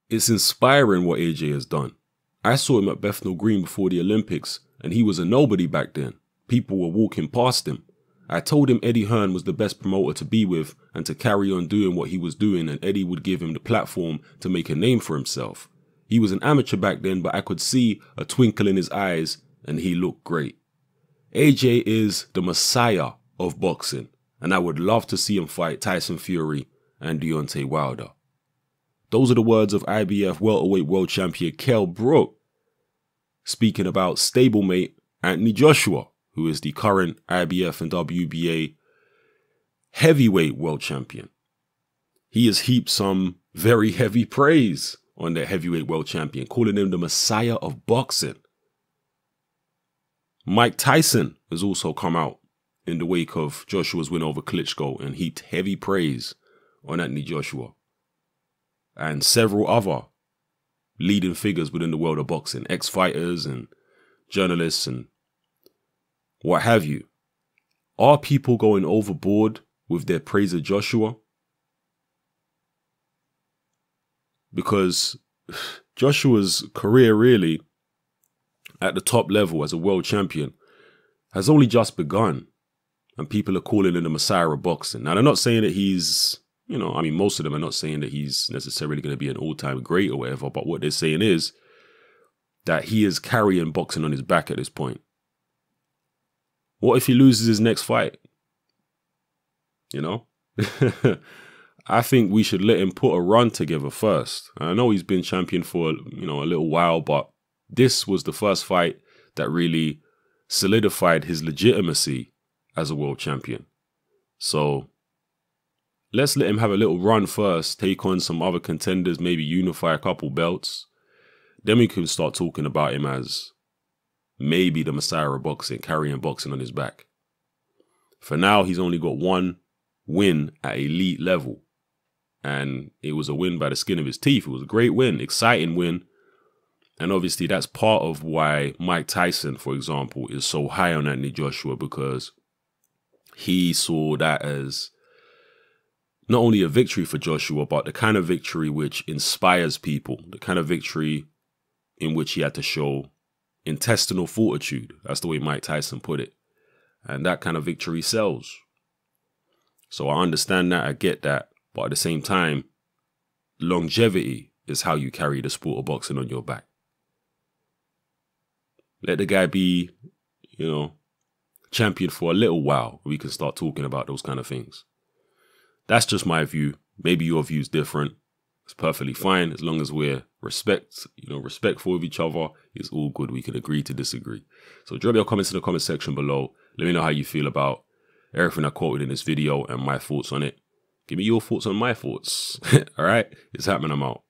It's inspiring what AJ has done. I saw him at Bethnal Green before the Olympics, and he was a nobody back then. People were walking past him. I told him Eddie Hearn was the best promoter to be with and to carry on doing what he was doing, and Eddie would give him the platform to make a name for himself. He was an amateur back then, but I could see a twinkle in his eyes, and he looked great. AJ is the messiah of boxing, and I would love to see him fight Tyson Fury and Deontay Wilder. Those are the words of IBF welterweight world champion Kell Brook, speaking about stablemate Anthony Joshua, who is the current IBF and WBA heavyweight world champion. He has heaped some very heavy praise on the heavyweight world champion, calling him the messiah of boxing. Mike Tyson has also come out in the wake of Joshua's win over Klitschko and heaped heavy praise on Anthony Joshua. And several other leading figures within the world of boxing, ex-fighters and journalists and what have you. Are people going overboard with their praise of Joshua? Because Joshua's career really at the top level as a world champion has only just begun, and people are calling him the messiah of boxing. Now, they're not saying that he's, most of them are not saying that he's necessarily going to be an all-time great or whatever, but what they're saying is that he is carrying boxing on his back at this point. What if he loses his next fight? I think we should let him put a run together first. I know he's been champion for, a little while, but this was the first fight that really solidified his legitimacy as a world champion. So let's let him have a little run first, take on some other contenders, maybe unify a couple belts. Then we can start talking about him as maybe the messiah of boxing, carrying boxing on his back. For now, he's only got one win at elite level. And it was a win by the skin of his teeth. It was a great win, exciting win. And obviously that's part of why Mike Tyson, for example, is so high on Anthony Joshua, because he saw that as not only a victory for Joshua, but the kind of victory which inspires people, the kind of victory in which he had to show intestinal fortitude. That's the way Mike Tyson put it. And that kind of victory sells. So I understand that, I get that. But at the same time, longevity is how you carry the sport of boxing on your back. Let the guy be, champion for a little while. We can start talking about those kind of things. That's just my view. Maybe your view is different. It's perfectly fine. As long as we're respectful of each other, it's all good. We can agree to disagree. So drop your comments in the comment section below. Let me know how you feel about everything I quoted in this video and my thoughts on it. Give me your thoughts on my thoughts. All right? It's happening. I'm out.